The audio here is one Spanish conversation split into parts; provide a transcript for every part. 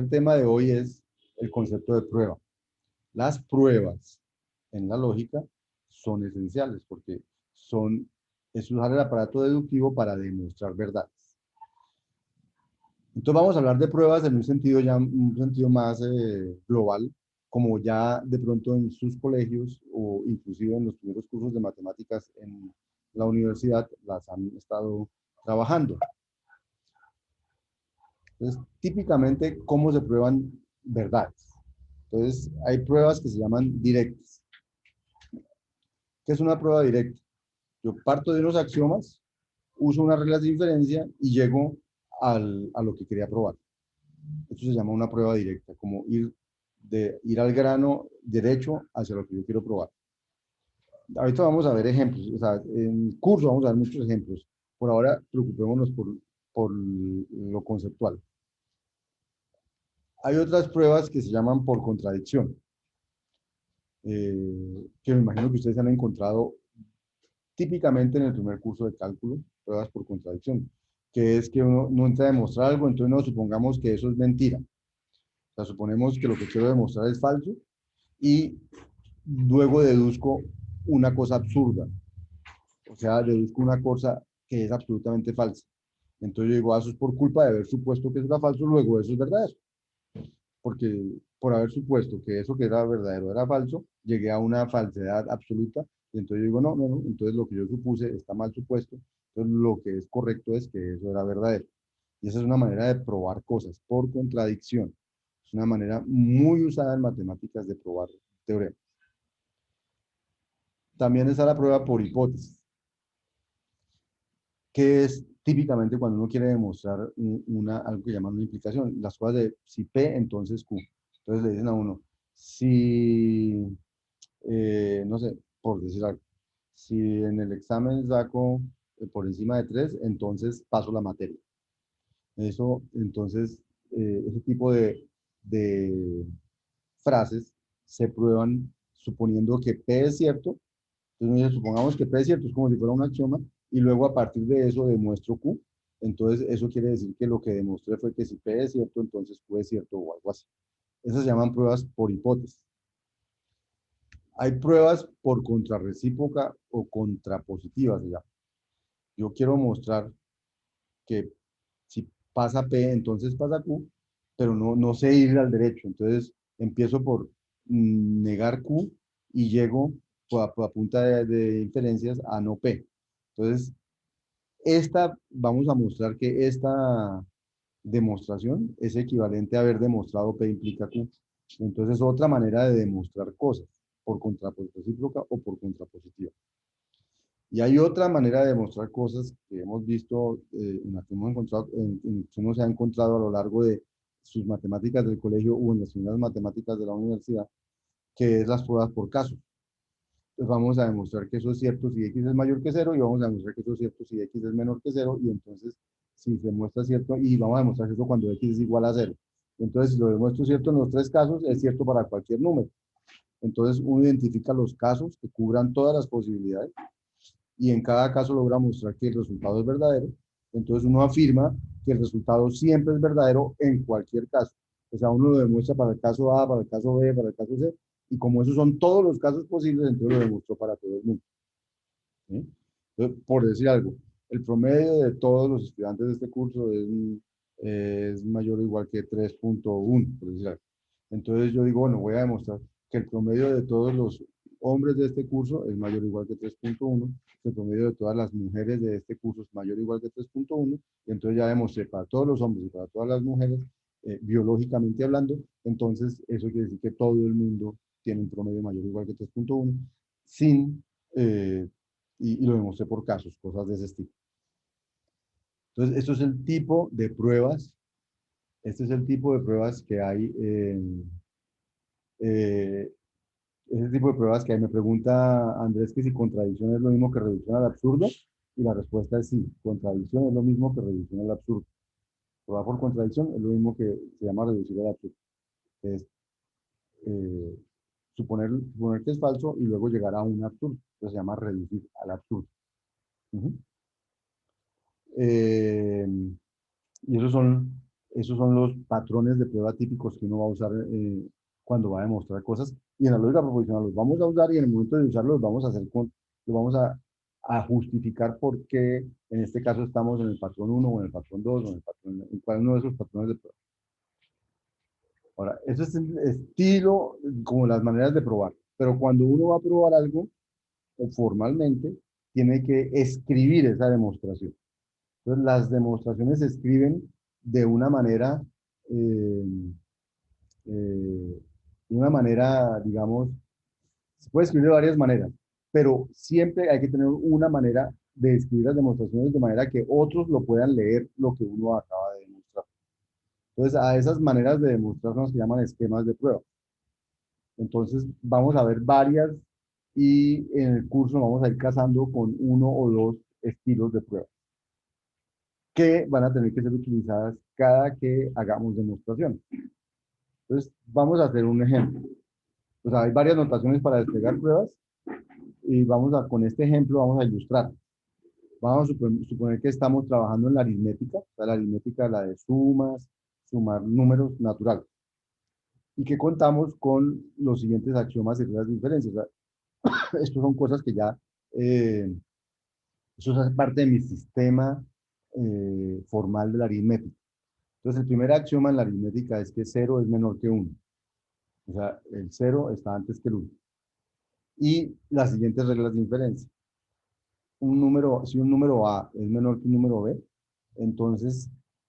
El tema de hoy es el concepto de prueba. Las pruebas en la lógica son esenciales porque es usar el aparato deductivo para demostrar verdades. Entonces vamos a hablar de pruebas en un sentido más global, como ya de pronto en sus colegios o inclusive en los primeros cursos de matemáticas en la universidad las han estado trabajando. Entonces, típicamente, ¿cómo se prueban verdades? Entonces, hay pruebas que se llaman directas. ¿Qué es una prueba directa? Yo parto de unos axiomas, uso unas reglas de inferencia y llego a lo que quería probar. Esto se llama una prueba directa, como ir al grano derecho hacia lo que yo quiero probar. Ahorita vamos a ver ejemplos, o sea, en el curso vamos a ver muchos ejemplos. Por ahora, preocupémonos por lo conceptual. Hay otras pruebas que se llaman por contradicción, que me imagino que ustedes han encontrado típicamente en el primer curso de cálculo, pruebas por contradicción, que es que uno no entra a demostrar algo, entonces no supongamos que eso es mentira. O sea, suponemos que lo que quiero demostrar es falso y luego deduzco una cosa absurda. O sea, deduzco una cosa que es absolutamente falsa. Entonces yo digo, eso es por culpa de haber supuesto que eso era falso, luego eso es verdadero. Porque por haber supuesto que eso que era verdadero era falso, llegué a una falsedad absoluta y entonces yo digo, no, no, no, entonces lo que yo supuse está mal supuesto, entonces lo que es correcto es que eso era verdadero. Y esa es una manera de probar cosas por contradicción. Es una manera muy usada en matemáticas de probar teoremas. También está la prueba por hipótesis, que es típicamente cuando uno quiere demostrar algo que llaman una implicación. Las cosas de si P, entonces Q. Entonces le dicen a uno, si, no sé, por decir algo, si en el examen saco por encima de 3, entonces paso la materia. Eso, entonces, ese tipo de frases se prueban suponiendo que P es cierto. Entonces, supongamos que P es cierto, es como si fuera un axioma, y luego a partir de eso demuestro Q. Entonces, eso quiere decir que lo que demostré fue que si P es cierto, entonces Q es cierto o algo así. Esas se llaman pruebas por hipótesis. Hay pruebas por contrarrecíproca o contrapositiva, se llama. Yo quiero mostrar que si pasa P, entonces pasa Q, pero no sé ir al derecho. Entonces empiezo por negar Q y llego a punta de inferencias a no P. Entonces, vamos a mostrar que esta demostración es equivalente a haber demostrado P implica Q. Entonces, es otra manera de demostrar cosas, por contrapositiva o por contrapositiva. Y hay otra manera de demostrar cosas que hemos visto, en la que hemos encontrado, que uno se ha encontrado a lo largo de sus matemáticas del colegio o en las primeras matemáticas de la universidad, que es las pruebas por casos. Entonces vamos a demostrar que eso es cierto si x es mayor que 0 y vamos a demostrar que eso es cierto si x es menor que 0 y entonces si se muestra cierto y vamos a demostrar eso cuando x es igual a 0. Entonces si lo demuestro cierto en los tres casos es cierto para cualquier número. Entonces uno identifica los casos que cubran todas las posibilidades y en cada caso logra mostrar que el resultado es verdadero. Entonces uno afirma que el resultado siempre es verdadero en cualquier caso. O sea, uno lo demuestra para el caso A, para el caso B, para el caso C, y como esos son todos los casos posibles, entonces lo demostró para todo el mundo. ¿Sí? Entonces, por decir algo, el promedio de todos los estudiantes de este curso es mayor o igual que 3.1, por decir algo. Entonces yo digo, bueno, voy a demostrar que el promedio de todos los hombres de este curso es mayor o igual que 3.1, que el promedio de todas las mujeres de este curso es mayor o igual que 3.1, y entonces ya demostré para todos los hombres y para todas las mujeres, biológicamente hablando, entonces eso quiere decir que todo el mundo tiene un promedio mayor o igual que 3.1, sin, y lo demostré por casos, cosas de ese estilo. Entonces, esto es el tipo de pruebas, este es el tipo de pruebas que hay eh, ese tipo de pruebas que hay. Me pregunta Andrés que si contradicción es lo mismo que reducción al absurdo, y la respuesta es sí, contradicción es lo mismo que reducción al absurdo. Prueba por contradicción es lo mismo que se llama reducir al absurdo. Es eh, suponer que es falso y luego llegar a un absurdo. Eso se llama reducir al absurdo. Uh -huh. Y esos son Esos son los patrones de prueba típicos que uno va a usar cuando va a demostrar cosas. Y en la lógica proposicional los vamos a usar y en el momento de usarlos los vamos a hacer los vamos a justificar por qué en este caso estamos en el patrón uno o en el patrón 2 o en, el patrón, en cada uno de esos patrones de prueba. Ahora, eso es el estilo, como las maneras de probar. Pero cuando uno va a probar algo, formalmente, tiene que escribir esa demostración. Entonces, las demostraciones se escriben de una manera, eh, digamos, se puede escribir de varias maneras, pero siempre hay que tener una manera de escribir las demostraciones de manera que otros lo puedan leer lo que uno acaba de demostrar. Entonces, a esas maneras de demostrar nos llaman esquemas de prueba. Entonces, vamos a ver varias y en el curso vamos a ir casando con uno o dos estilos de prueba que van a tener que ser utilizadas cada que hagamos demostración. Entonces, vamos a hacer un ejemplo. O sea, hay varias notaciones para desplegar pruebas y con este ejemplo vamos a ilustrar. Vamos a suponer que estamos trabajando en la aritmética, o sea, la aritmética, la de sumas, sumar números natural, y que contamos con los siguientes axiomas y reglas de inferencia. O sea, estos son cosas que ya, eh, eso hace parte de mi sistema formal de la aritmética. Entonces, el primer axioma en la aritmética es que 0 es menor que 1. O sea, el 0 está antes que el 1. Y las siguientes reglas de inferencia. Si un número A es menor que un número B, entonces,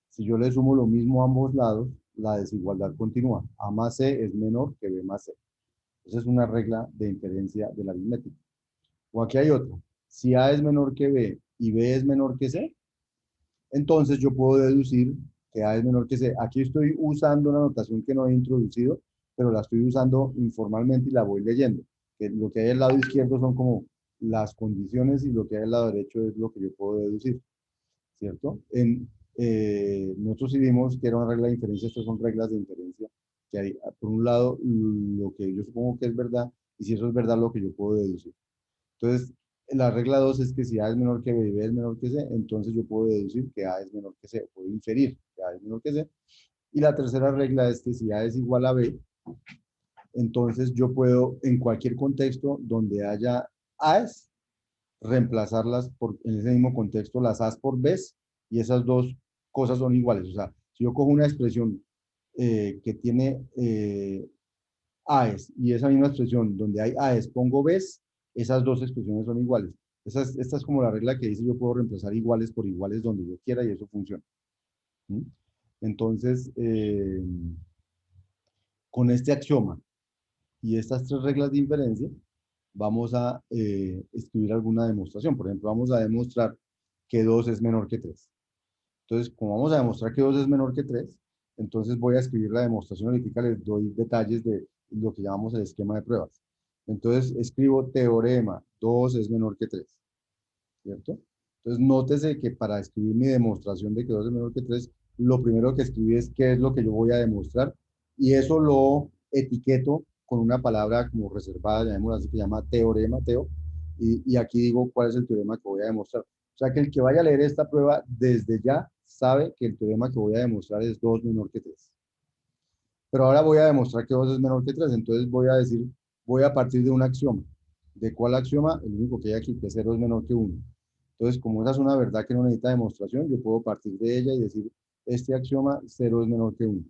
si yo le sumo lo mismo a ambos lados, la desigualdad continúa. A más C es menor que B más C. Esa es una regla de inferencia de la aritmética. O aquí hay otra. Si A es menor que B y B es menor que C, entonces yo puedo deducir que A es menor que C. Aquí estoy usando una notación que no he introducido, pero la estoy usando informalmente y la voy leyendo. Que lo que hay al lado izquierdo son como las condiciones y lo que hay al lado derecho es lo que yo puedo deducir, ¿cierto? Nosotros sí vimos que era una regla de inferencia, estas son reglas de inferencia, que hay, por un lado, lo que yo supongo que es verdad, y si eso es verdad, lo que yo puedo deducir. Entonces, la regla 2 es que si A es menor que B y B es menor que C, entonces yo puedo deducir que A es menor que C, puedo inferir que A es menor que C. Y la tercera regla es que si A es igual a B, entonces yo puedo, en cualquier contexto donde haya A's, reemplazarlas en ese mismo contexto, las A's por B's, y esas dos cosas son iguales. O sea, si yo cojo una expresión que tiene A's y esa misma expresión donde hay A's pongo B's, esas dos expresiones son iguales. Esta es como la regla que dice yo puedo reemplazar iguales por iguales donde yo quiera y eso funciona. ¿Sí? Entonces, con este axioma y estas tres reglas de inferencia, vamos a escribir alguna demostración. Por ejemplo, vamos a demostrar que 2 es menor que 3. Entonces, como vamos a demostrar que 2 es menor que 3, entonces voy a escribir la demostración. Ahorita les doy detalles de lo que llamamos el esquema de pruebas. Entonces, escribo teorema, 2 es menor que 3, ¿cierto? Entonces, nótese que para escribir mi demostración de que 2 es menor que 3, lo primero que escribí es qué es lo que yo voy a demostrar, y eso lo etiqueto con una palabra como reservada, llamémosla así, que se llama teorema, y aquí digo cuál es el teorema que voy a demostrar. O sea, que el que vaya a leer esta prueba desde ya sabe que el teorema que voy a demostrar es 2 menor que 3. Pero ahora voy a demostrar que 2 es menor que 3, entonces voy a decir, voy a partir de un axioma. ¿De cuál axioma? El único que hay aquí, que 0 es menor que 1. Entonces, como esa es una verdad que no necesita demostración, yo puedo partir de ella y decir, este axioma 0 es menor que 1.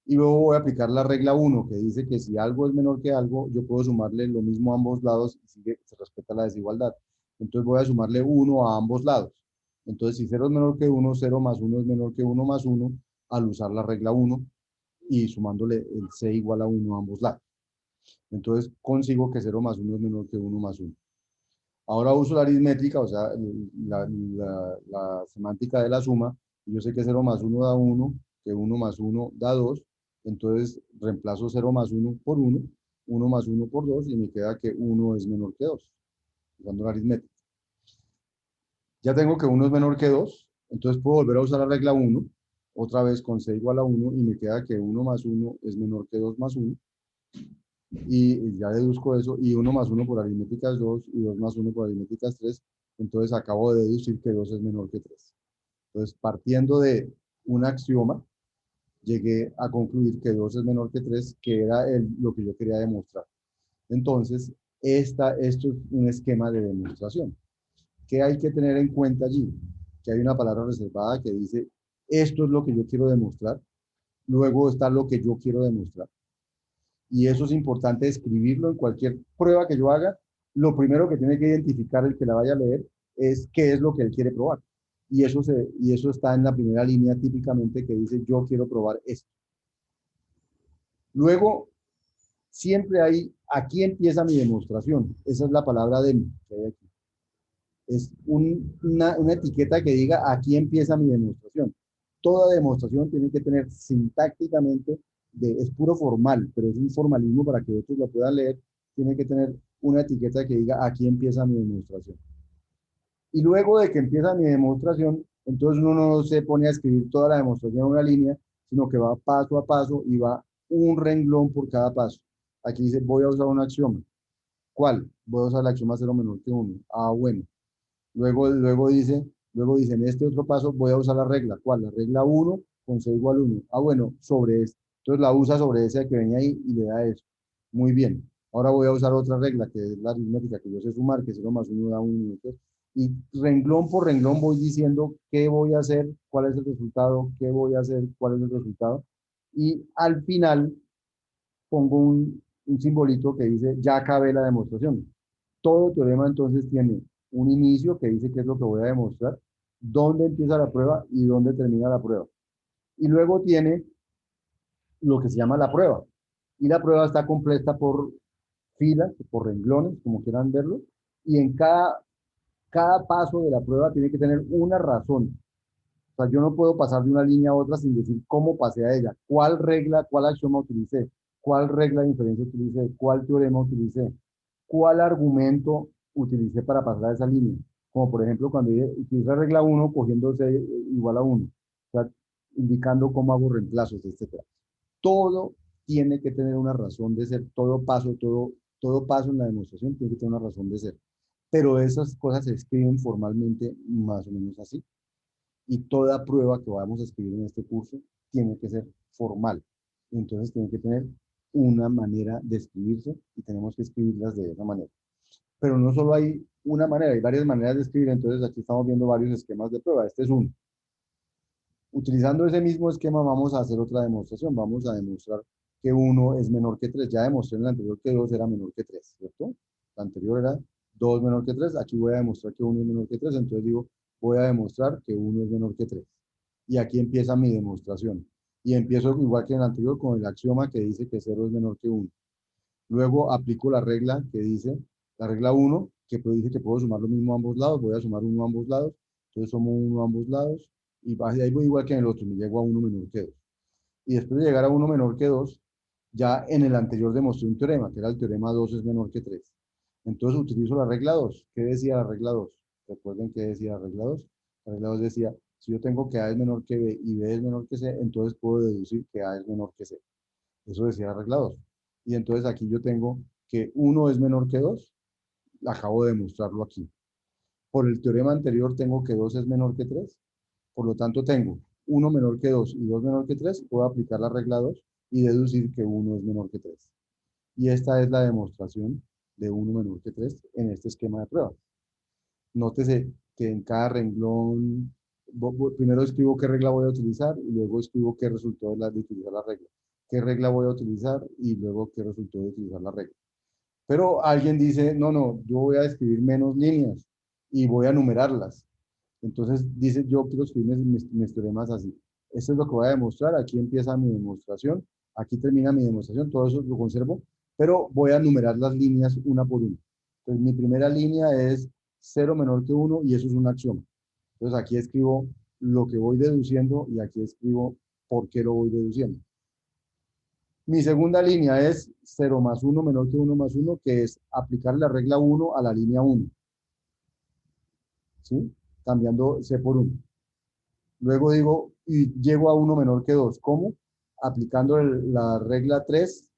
Y luego voy a aplicar la regla 1, que dice que si algo es menor que algo, yo puedo sumarle lo mismo a ambos lados y se respeta la desigualdad. Entonces voy a sumarle 1 a ambos lados. Entonces, si 0 es menor que 1, 0 más 1 es menor que 1 más 1, al usar la regla 1 y sumándole el c igual a 1 a ambos lados. Entonces consigo que 0 más 1 es menor que 1 más 1. Ahora uso la aritmética, o sea, la semántica de la suma, y yo sé que 0 más 1 da 1, que 1 más 1 da 2, entonces reemplazo 0 más 1 por 1, 1 más 1 por 2, y me queda que 1 es menor que 2, usando la aritmética. Ya tengo que 1 es menor que 2, entonces puedo volver a usar la regla 1, otra vez con c igual a 1, y me queda que 1 más 1 es menor que 2 más 1, y ya deduzco eso, y 1 más 1 por aritmética es 2, y 2 más 1 por aritmética es 3, entonces acabo de deducir que 2 es menor que 3. Entonces, partiendo de un axioma, llegué a concluir que 2 es menor que 3, que era lo que yo quería demostrar. Entonces, esto es un esquema de demostración. ¿Qué hay que tener en cuenta allí? Que hay una palabra reservada que dice, esto es lo que yo quiero demostrar, luego está lo que yo quiero demostrar. Y eso es importante escribirlo en cualquier prueba que yo haga. Lo primero que tiene que identificar el que la vaya a leer es qué es lo que él quiere probar. Y eso está en la primera línea típicamente que dice, yo quiero probar esto. Luego, siempre hay, aquí empieza mi demostración. Esa es la palabra demo que hay aquí. Es una etiqueta que diga, aquí empieza mi demostración. Toda demostración tiene que tener sintácticamente, es puro formal, pero es un formalismo para que otros lo puedan leer, tiene que tener una etiqueta que diga, aquí empieza mi demostración. Y luego de que empieza mi demostración, entonces uno no se pone a escribir toda la demostración en una línea, sino que va paso a paso y va un renglón por cada paso. Aquí dice, voy a usar un axioma. ¿Cuál? Voy a usar el axioma 0 menor que 1. Ah, bueno. Luego dice, en este otro paso voy a usar la regla. ¿Cuál? La regla 1 con C igual 1. Ah, bueno, sobre este. Entonces la usa sobre ese que venía ahí y le da eso. Muy bien. Ahora voy a usar otra regla, que es la aritmética, que yo sé sumar, que 0 más 1 da 1. Y renglón por renglón voy diciendo qué voy a hacer, cuál es el resultado, qué voy a hacer, cuál es el resultado. Y al final pongo un simbolito que dice, ya acabé la demostración. Todo teorema entonces tiene un inicio que dice qué es lo que voy a demostrar, dónde empieza la prueba y dónde termina la prueba. Y luego tiene lo que se llama la prueba. Y la prueba está compuesta por filas, por renglones, como quieran verlo, y en cada paso de la prueba tiene que tener una razón. O sea, yo no puedo pasar de una línea a otra sin decir cómo pasé a ella, cuál regla, cuál axioma utilicé, cuál regla de inferencia utilicé, cuál teorema utilicé, cuál argumento utilicé para pasar a esa línea. Como por ejemplo, cuando utilicé regla 1 cogiendo C igual a 1, o sea, indicando cómo hago reemplazos, etcétera. Todo tiene que tener una razón de ser, todo paso en la demostración tiene que tener una razón de ser. Pero esas cosas se escriben formalmente más o menos así. Y toda prueba que vamos a escribir en este curso tiene que ser formal. Entonces tiene que tener una manera de escribirse y tenemos que escribirlas de esa manera. Pero no solo hay una manera, hay varias maneras de escribir. Entonces aquí estamos viendo varios esquemas de prueba. Este es uno. Utilizando ese mismo esquema vamos a hacer otra demostración. Vamos a demostrar que 1 es menor que 3. Ya demostré en el anterior que 2 era menor que 3, ¿cierto? La anterior era 2 menor que 3. Aquí voy a demostrar que 1 es menor que 3. Entonces digo, voy a demostrar que 1 es menor que 3. Y aquí empieza mi demostración. Y empiezo igual que en el anterior con el axioma que dice que 0 es menor que 1. Luego aplico la regla que dice, la regla 1, que dice que puedo sumar lo mismo a ambos lados. Voy a sumar 1 a ambos lados. Entonces sumo 1 a ambos lados. Y ahí voy igual que en el otro, me llego a 1 menor que 2. Y después de llegar a 1 menor que 2, ya en el anterior demostré un teorema, que era el teorema 2 es menor que 3. Entonces utilizo la regla 2. ¿Qué decía la regla 2? Recuerden qué decía la regla 2. La regla 2 decía, si yo tengo que A es menor que B y B es menor que C, entonces puedo deducir que A es menor que C. Eso decía la regla 2. Y entonces aquí yo tengo que 1 es menor que 2. Acabo de demostrarlo aquí. Por el teorema anterior tengo que 2 es menor que 3. Por lo tanto, tengo 1 menor que 2 y 2 menor que 3. Puedo aplicar la regla 2 y deducir que 1 es menor que 3. Y esta es la demostración de 1 menor que 3 en este esquema de prueba. Nótese que en cada renglón, primero escribo qué regla voy a utilizar y luego escribo qué resultó de utilizar la regla. ¿Qué regla voy a utilizar? Y luego qué resultó de utilizar la regla. Pero alguien dice, no, no, yo voy a escribir menos líneas y voy a numerarlas. Entonces dice, yo quiero escribir mis teoremas así. Esto es lo que voy a demostrar. Aquí empieza mi demostración. Aquí termina mi demostración. Todo eso lo conservo. Pero voy a numerar las líneas una por una. Entonces mi primera línea es 0 menor que 1 y eso es un axioma. Entonces aquí escribo lo que voy deduciendo y aquí escribo por qué lo voy deduciendo. Mi segunda línea es 0 más 1 menor que 1 más 1, que es aplicar la regla 1 a la línea 1. ¿Sí? Cambiando C por 1. Luego digo, y llego a 1 menor que 2. ¿Cómo? Aplicando la regla 3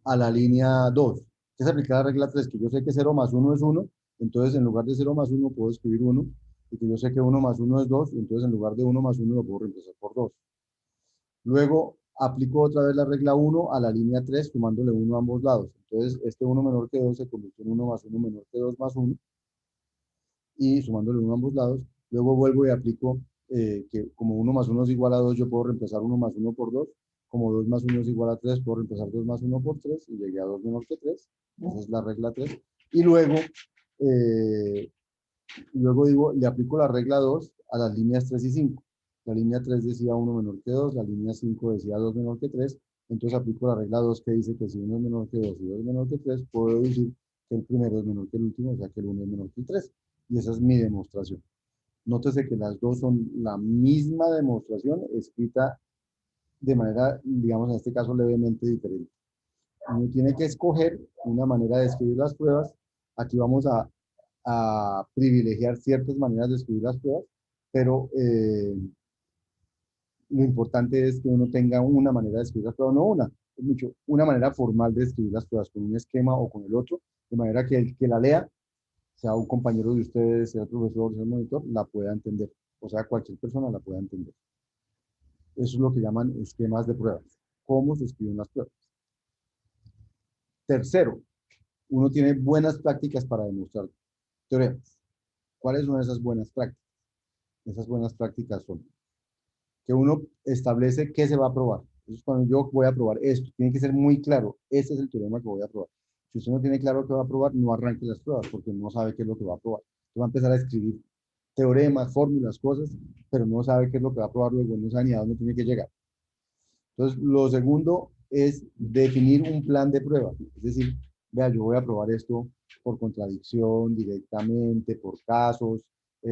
a la línea 2. ¿Qué es aplicar la regla 3? Que yo sé que 0 más 1 es 1, entonces en lugar de 0 más 1 puedo escribir 1, y que yo sé que 1 más 1 es 2, entonces en lugar de 1 más 1 lo puedo reemplazar por 2. Luego aplico otra vez la regla 1 a la línea 3, sumándole 1 a ambos lados. Entonces, este 1 menor que 2 se convierte en 1 más 1 menor que 2 más 1, y sumándole 1 a ambos lados. Luego vuelvo y aplico que como 1 más 1 es igual a 2, yo puedo reemplazar 1 más 1 por 2. Como 2 más 1 es igual a 3, puedo reemplazar 2 más 1 por 3 y llegué a 2 menor que 3. Esa es la regla 3. Y eh, luego digo, le aplico la regla 2 a las líneas 3 y 5. La línea 3 decía 1 menor que 2, la línea 5 decía 2 menor que 3. Entonces aplico la regla 2 que dice que si 1 es menor que 2 y 2 es menor que 3, puedo decir que el primero es menor que el último, o sea que el 1 es menor que el 3. Y esa es mi demostración. Nótese que las dos son la misma demostración escrita de manera, digamos, en este caso levemente diferente. Uno tiene que escoger una manera de escribir las pruebas. Aquí vamos a privilegiar ciertas maneras de escribir las pruebas, pero lo importante es que uno tenga una manera de escribir las pruebas, no una, es mucho, una manera formal de escribir las pruebas con un esquema o con el otro, de manera que el que la lea, sea un compañero de ustedes, sea profesor, sea un monitor, la pueda entender. O sea, cualquier persona la pueda entender. Eso es lo que llaman esquemas de pruebas. ¿Cómo se escriben las pruebas? Tercero, uno tiene buenas prácticas para demostrar teoremas. ¿Cuáles son esas buenas prácticas? Esas buenas prácticas son que uno establece qué se va a probar. Entonces, cuando yo voy a probar esto, tiene que ser muy claro, este es el teorema que voy a probar. Si usted no tiene claro qué va a probar, no arranque las pruebas, porque no sabe qué es lo que va a probar. Usted va a empezar a escribir teoremas, fórmulas, cosas, pero no sabe qué es lo que va a probar luego, no sabe ni a dónde tiene que llegar. Entonces, lo segundo es definir un plan de prueba. Es decir, vea, yo voy a probar esto por contradicción, directamente, por casos,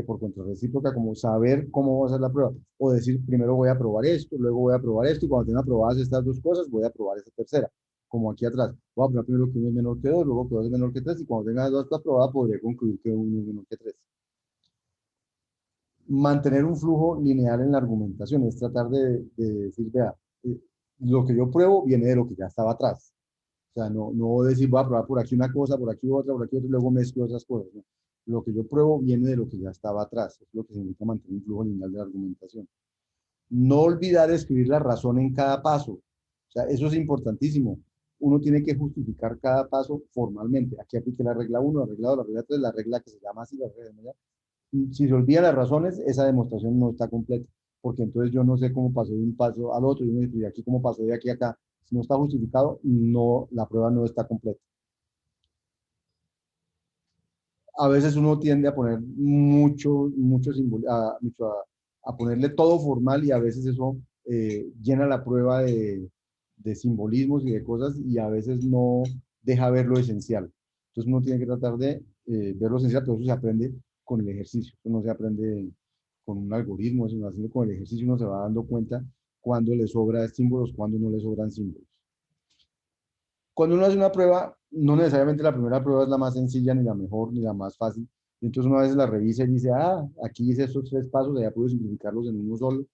por contrarrecíproca, como saber cómo va a ser la prueba. O decir, primero voy a probar esto, luego voy a probar esto, y cuando tenga probadas estas dos cosas, voy a probar esta tercera. Como aquí atrás. Voy a probar primero que uno es menor que 2, luego que 2 es menor que 3, y cuando tenga las dos cosas probadas, podré concluir que uno es menor que 3. Mantener un flujo lineal en la argumentación, es tratar de decir, vea, eh, lo que yo pruebo viene de lo que ya estaba atrás. O sea, no decir, voy a probar por aquí una cosa, por aquí otra, y luego mezclo otras cosas. ¿No? Lo que yo pruebo viene de lo que ya estaba atrás. Es lo que significa mantener un flujo lineal de la argumentación. No olvidar escribir la razón en cada paso. O sea, eso es importantísimo. Uno tiene que justificar cada paso formalmente. Aquí aplique la regla 1, la regla 2, la regla 3, la regla que se llama así, la regla de si se olvidan las razones, esa demostración no está completa, porque entonces yo no sé cómo pasó de un paso al otro, y de aquí cómo pasó de aquí a acá. Si no está justificado, no, la prueba no está completa. A veces uno tiende a poner a ponerle todo formal, y a veces eso llena la prueba de simbolismos y de cosas, y a veces no deja ver lo esencial. Entonces uno tiene que tratar de ver lo esencial, pero eso se aprende con el ejercicio, eso no se aprende con un algoritmo, sino haciendo con el ejercicio uno se va dando cuenta cuándo le sobra símbolos, cuándo no le sobran símbolos. Cuando uno hace una prueba, no necesariamente la primera prueba es la más sencilla, ni la mejor, ni la más fácil. Y entonces uno a veces la revisa y dice, ah, aquí hice estos 3 pasos, ya puedo simplificarlos en uno solo,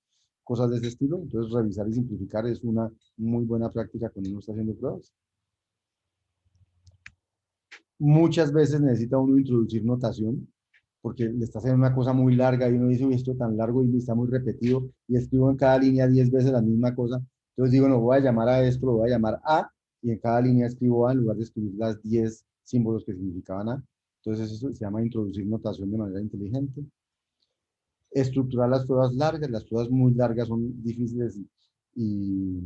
cosas de ese estilo. Entonces revisar y simplificar es una muy buena práctica cuando uno está haciendo pruebas. Muchas veces necesita uno introducir notación, porque le está haciendo una cosa muy larga y uno dice, uy, esto tan largo y está muy repetido, y escribo en cada línea 10 veces la misma cosa. Entonces digo, no, voy a llamar a esto, lo voy a llamar A, y en cada línea escribo A en lugar de escribir las 10 símbolos que significaban A. Entonces eso se llama introducir notación de manera inteligente. Estructurar las pruebas muy largas son difíciles y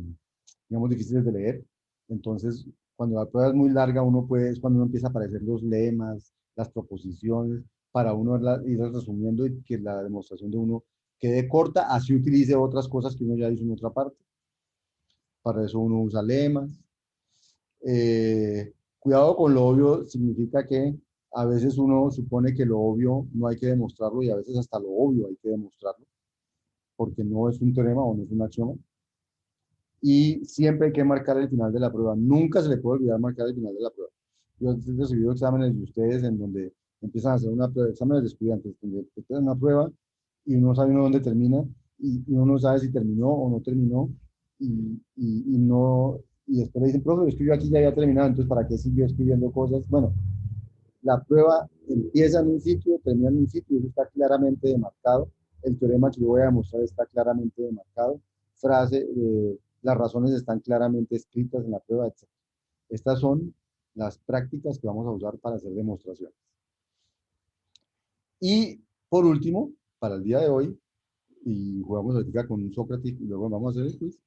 digamos, difíciles de leer. Entonces, cuando la prueba es muy larga, es cuando uno empieza a aparecer los lemas, las proposiciones, para uno ir resumiendo y que la demostración de uno quede corta, así utilice otras cosas que uno ya hizo en otra parte. Para eso uno usa lemas. Cuidado con lo obvio significa que a veces uno supone que lo obvio no hay que demostrarlo, y a veces hasta lo obvio hay que demostrarlo, porque no es un teorema o no es un axioma. Y siempre hay que marcar el final de la prueba. Nunca se le puede olvidar marcar el final de la prueba. Yo he recibido exámenes de ustedes en donde empiezan a hacer una prueba, exámenes de estudiantes, donde empiezan una prueba y uno sabe uno dónde termina, y uno no sabe si terminó o no terminó, y no, y después le dicen, profe, es que yo aquí ya había terminado, entonces ¿para qué siguió escribiendo cosas? Bueno, la prueba empieza en un sitio, termina en un sitio, y eso está claramente demarcado. El teorema que yo voy a demostrar está claramente demarcado. frase, las razones están claramente escritas en la prueba, etc. Estas son las prácticas que vamos a usar para hacer demostraciones. Y por último, para el día de hoy, y jugamos ahorita con un Sócrates y luego vamos a hacer el quiz,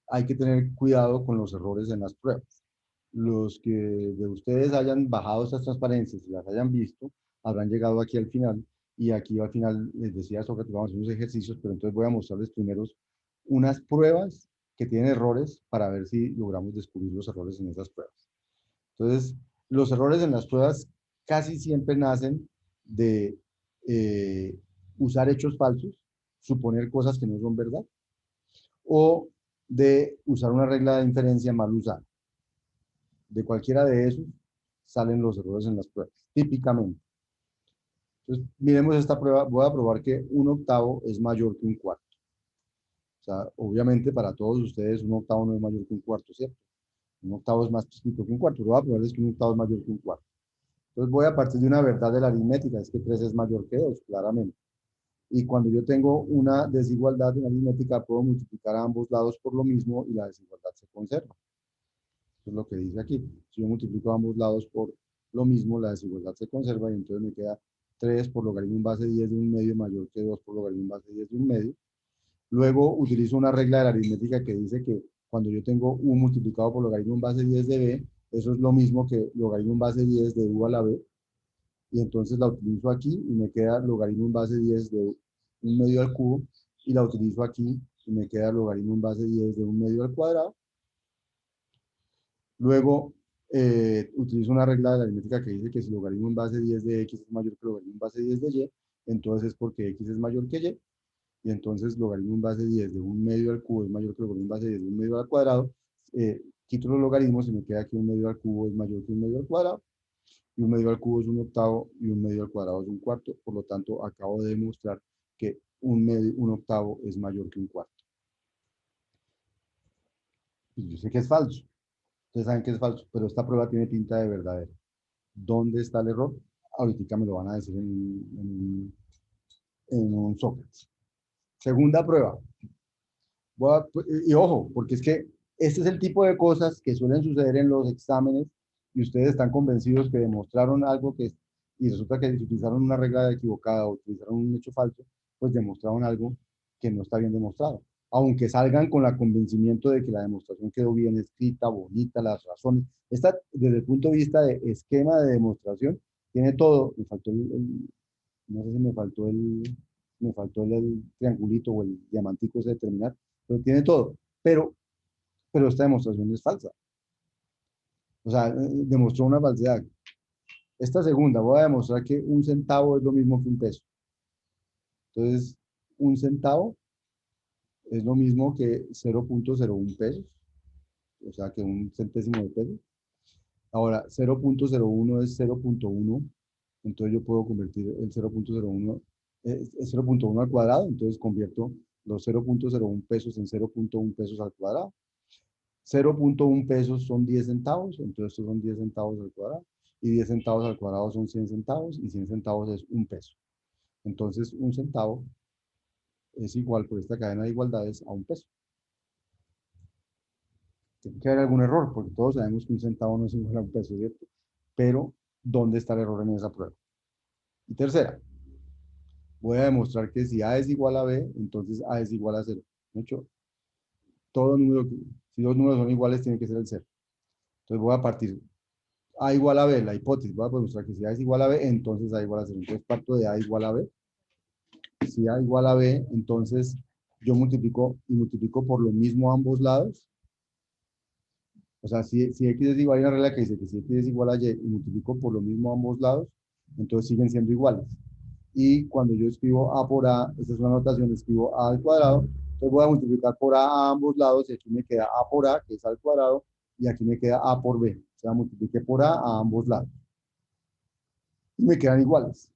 hay que tener cuidado con los errores en las pruebas. Los que de ustedes hayan bajado estas transparencias y las hayan visto, habrán llegado aquí al final, y aquí al final les decía Sócrates, vamos a hacer unos ejercicios, pero entonces voy a mostrarles primero unas pruebas que tienen errores para ver si logramos descubrir los errores en esas pruebas. Entonces, los errores en las pruebas casi siempre nacen de usar hechos falsos, suponer cosas que no son verdad, o de usar una regla de inferencia mal usada. De cualquiera de esos salen los errores en las pruebas, típicamente. Entonces, miremos esta prueba. Voy a probar que un octavo es mayor que un cuarto. O sea, obviamente para todos ustedes un octavo no es mayor que un cuarto, ¿cierto? Un octavo es más chiquito que un cuarto. Lo voy a probarles que un octavo es mayor que un cuarto. Entonces voy a partir de una verdad de la aritmética, es que 3 es mayor que 2, claramente. Y cuando yo tengo una desigualdad en aritmética, puedo multiplicar a ambos lados por lo mismo y la desigualdad se conserva. Eso es lo que dice aquí. Si yo multiplico a ambos lados por lo mismo, la desigualdad se conserva y entonces me queda 3 por logaritmo en base 10 de un medio mayor que 2 por logaritmo en base 10 de un medio. Luego utilizo una regla de la aritmética que dice que cuando yo tengo u multiplicado por logaritmo en base 10 de b, eso es lo mismo que logaritmo en base 10 de u a la b, y entonces la utilizo aquí y me queda logaritmo en base 10 de un medio al cubo, y la utilizo aquí y me queda logaritmo en base 10 de un medio al cuadrado. Luego utilizo una regla de la aritmética que dice que si logaritmo en base 10 de x es mayor que logaritmo en base 10 de y, entonces es porque x es mayor que y, y entonces logaritmo en base 10 de un medio al cubo es mayor que logaritmo en base 10 de un medio al cuadrado. Quito los logaritmos y me queda que un medio al cubo es mayor que un medio al cuadrado, y un medio al cubo es un octavo, y un medio al cuadrado es un cuarto. Por lo tanto, acabo de demostrar que un octavo es mayor que un cuarto. Y yo sé que es falso. Ustedes saben que es falso, pero esta prueba tiene pinta de verdadera. ¿Dónde está el error? Ahorita me lo van a decir en un Sócrates. Segunda prueba. Y ojo, porque es que este es el tipo de cosas que suelen suceder en los exámenes y ustedes están convencidos que demostraron algo y resulta que si utilizaron una regla equivocada o utilizaron un hecho falso, pues demostraron algo que no está bien demostrado. Aunque salgan con el convencimiento de que la demostración quedó bien escrita, bonita, las razones. Esta, desde el punto de vista de esquema de demostración, tiene todo. Me faltó no sé si me faltó el triangulito o el diamantico ese de terminar, pero tiene todo. Pero esta demostración es falsa. O sea, demostró una falsedad. Esta segunda, voy a demostrar que un centavo es lo mismo que un peso. Entonces, un centavo es lo mismo que 0.01 pesos, o sea, que un centésimo de peso. Ahora, 0.01 es 0.1, entonces yo puedo convertir el 0.01, es 0.1 al cuadrado, entonces convierto los 0.01 pesos en 0.1 pesos al cuadrado. 0.1 pesos son 10 centavos, entonces estos son 10 centavos al cuadrado, y 10 centavos al cuadrado son 100 centavos, y 100 centavos es un peso. Entonces, un centavo es igual por esta cadena de igualdades a un peso. Tiene que haber algún error, porque todos sabemos que un centavo no es igual a un peso, ¿cierto? Pero, ¿dónde está el error en esa prueba? Y tercera, voy a demostrar que si A es igual a B, entonces A es igual a 0. De hecho, todo número, si dos números son iguales, tiene que ser el 0. Entonces voy a partir A igual a B, la hipótesis, voy a demostrar que si A es igual a B, entonces A igual a 0. Entonces parto de A igual a B. Si A igual a B, entonces yo multiplico y multiplico por lo mismo a ambos lados. O sea, si X es igual, hay una regla que dice que si X es igual a Y y multiplico por lo mismo a ambos lados, entonces siguen siendo iguales. Y cuando yo escribo A por A, esta es una notación, escribo A al cuadrado, entonces voy a multiplicar por A ambos lados, y aquí me queda A por A, que es al cuadrado, y aquí me queda A por B. O sea, multipliqué por A ambos lados. Y me quedan iguales.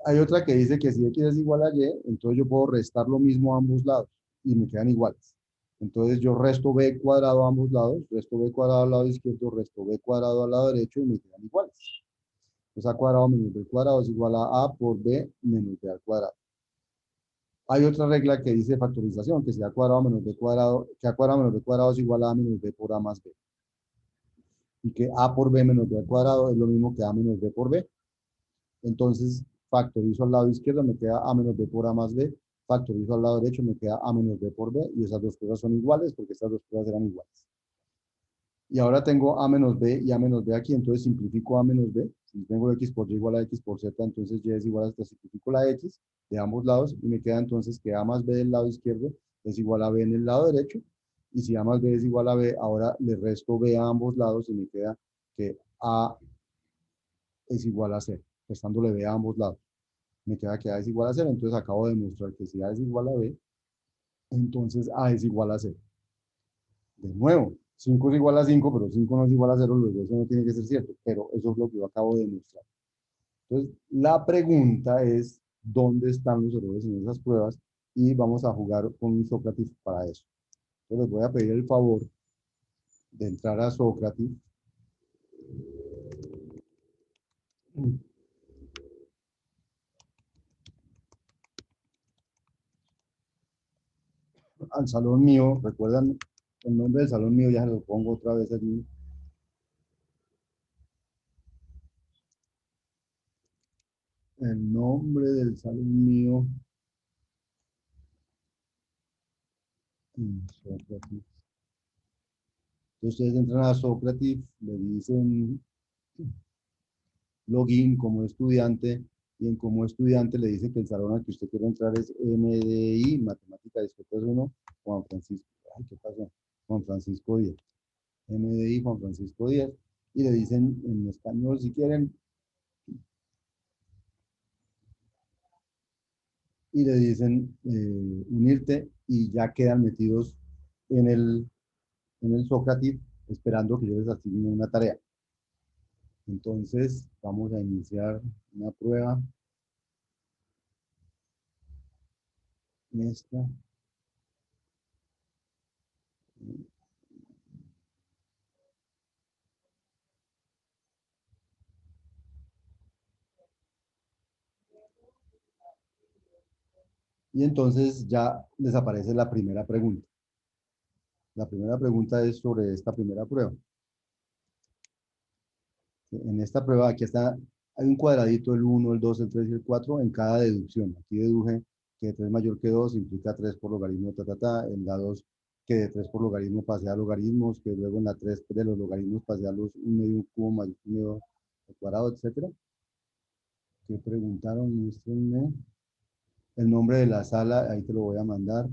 Hay otra que dice que si X es igual a Y, entonces yo puedo restar lo mismo a ambos lados, y me quedan iguales. Entonces yo resto B cuadrado a ambos lados, resto B cuadrado al lado izquierdo, resto B cuadrado al lado derecho, y me quedan iguales. Entonces A cuadrado menos B cuadrado es igual a A por B menos B al cuadrado. Hay otra regla que dice factorización, que si a cuadrado menos b cuadrado, que a cuadrado menos b cuadrado es igual a menos b por a más b. Y que a por b menos b al cuadrado es lo mismo que a menos b por b. Entonces, factorizo al lado izquierdo, me queda a menos b por a más b. Factorizo al lado derecho, me queda a menos b por b. Y esas dos cosas son iguales porque estas dos cosas eran iguales. Y ahora tengo a menos b y a menos b aquí, entonces simplifico a menos b. Si tengo x por y igual a x por z, entonces y es igual a esta, simplifico la x de ambos lados y me queda entonces que a más b del lado izquierdo es igual a b en el lado derecho. Y si a más b es igual a b, ahora le resto b a ambos lados y me queda que a es igual a 0, restándole b a ambos lados. Me queda que a es igual a 0, entonces acabo de demostrar que si a es igual a b, entonces a es igual a 0. De nuevo, 5 es igual a 5, pero 5 no es igual a 0, luego eso no tiene que ser cierto, pero eso es lo que yo acabo de demostrar. Entonces, la pregunta es, ¿dónde están los errores en esas pruebas? Y vamos a jugar con un Sócrates para eso. Entonces, les voy a pedir el favor de entrar a Sócrates, al salón mío. ¿Recuerdan el nombre del salón mío? Ya se lo pongo otra vez allí. El nombre del salón mío en Sócrates. Entonces ustedes entran a Sócrates, le dicen login como estudiante y en como estudiante le dice que el salón al que usted quiere entrar es MDI, Matemática Discreta 1, Juan Francisco. Ay, ¿qué pasó? Juan Francisco Díaz. MDI, Juan Francisco Díaz. Y le dicen en español, si quieren, y le dicen unirte y ya quedan metidos en el Sócrates esperando que yo les asigne una tarea. Entonces, vamos a iniciar una prueba. Esta. Y entonces ya les aparece la primera pregunta. La primera pregunta es sobre esta primera prueba. En esta prueba, aquí está, hay un cuadradito, el 1, el 2, el 3 y el 4 en cada deducción. Aquí deduje que 3 mayor que 2 implica 3 por logaritmo, En la 2, que de 3 por logaritmo pase a logaritmos, que luego en la 3 de los logaritmos pase a los 1 medio, un cubo mayor que 1 medio al cuadrado, etcétera. ¿Qué preguntaron? Muéstrenme. El nombre de la sala, ahí te lo voy a mandar.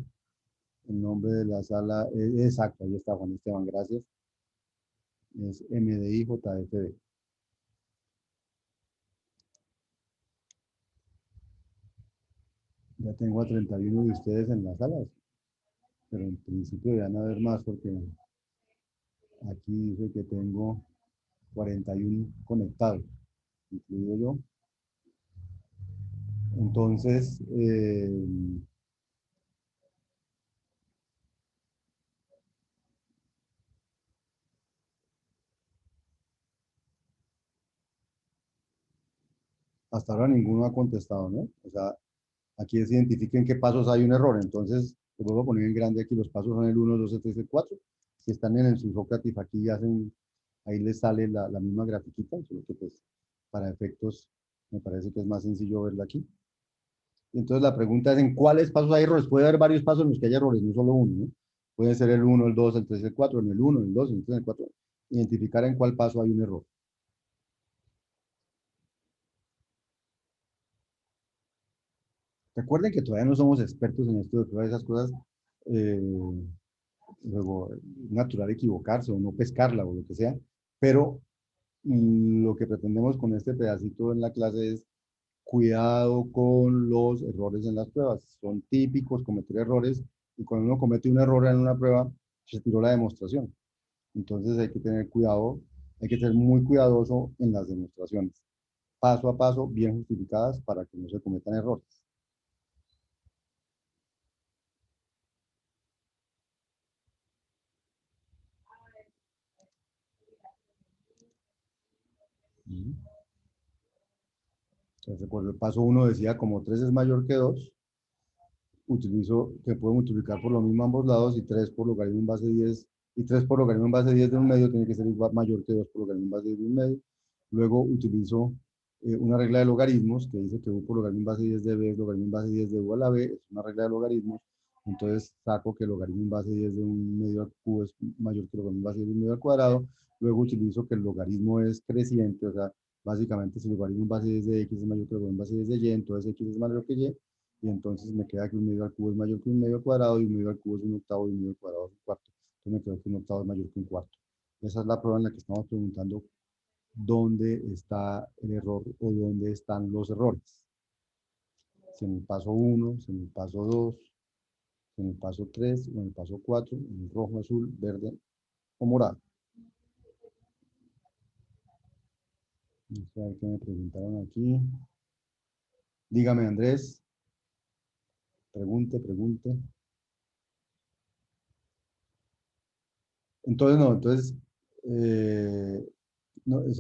El nombre de la sala, exacto, ahí está Juan Esteban, gracias. Es MDI-JFD. Ya tengo a 31 de ustedes en las salas, pero en principio deberían haber más porque aquí dice que tengo 41 conectados, incluido yo. Entonces, hasta ahora ninguno ha contestado, ¿no? O sea, aquí se identifica en qué pasos hay un error. Entonces, les vuelvo a poner en grande aquí, los pasos son el 1, 2, 3, el 4. Si están en el Socrative, aquí hacen, ahí les sale la misma grafiquita, solo que pues para efectos me parece que es más sencillo verla aquí. Y entonces la pregunta es, ¿en cuáles pasos hay errores? Puede haber varios pasos en los que haya errores, no solo uno, ¿no? Puede ser el 1, el 2, el 3, el 4, en el 1, el 2, el 3, el 4. Identificar en cuál paso hay un error. Recuerden que todavía no somos expertos en esto de todas esas cosas. Eh, Luego, es natural equivocarse o no pescarla o lo que sea, pero lo que pretendemos con este pedacito en la clase es cuidado con los errores en las pruebas. Son típicos cometer errores y cuando uno comete un error en una prueba, se tiró la demostración. Entonces hay que tener cuidado, hay que ser muy cuidadoso en las demostraciones, paso a paso, bien justificadas para que no se cometan errores. Entonces, recuerdo, el paso uno decía como 3 es mayor que 2, utilizo que puedo multiplicar por lo mismo ambos lados y 3 por logaritmo en base 10 y 3 por logaritmo en base 10 de un medio tiene que ser igual, mayor que 2 por logaritmo en base 10 de un medio. Luego utilizo una regla de logaritmos que dice que u por logaritmo en base 10 de b es logaritmo en base 10 de u a la b, es una regla de logaritmos. Entonces saco que el logaritmo en base 10 de un medio al cubo es mayor que el logaritmo en base 10 de un medio al cuadrado. Luego utilizo que el logaritmo es creciente, o sea, básicamente si el logaritmo en base 10 de x es mayor que el logaritmo en base 10 de y, entonces x es mayor que y. Y entonces me queda que un medio al cubo es mayor que un medio al cuadrado, y un medio al cubo es un octavo, y un medio al cuadrado es un cuarto. Entonces me quedo que un octavo es mayor que un cuarto. Esa es la prueba en la que estamos preguntando dónde está el error o dónde están los errores. Si en el paso 1, si en el paso 2, si en el paso 3, o en el paso 4, en el rojo, azul, verde o morado. Vamos a ver qué me preguntaron aquí. Dígame, Andrés. Pregunte, pregunte. Entonces, no, entonces, no, es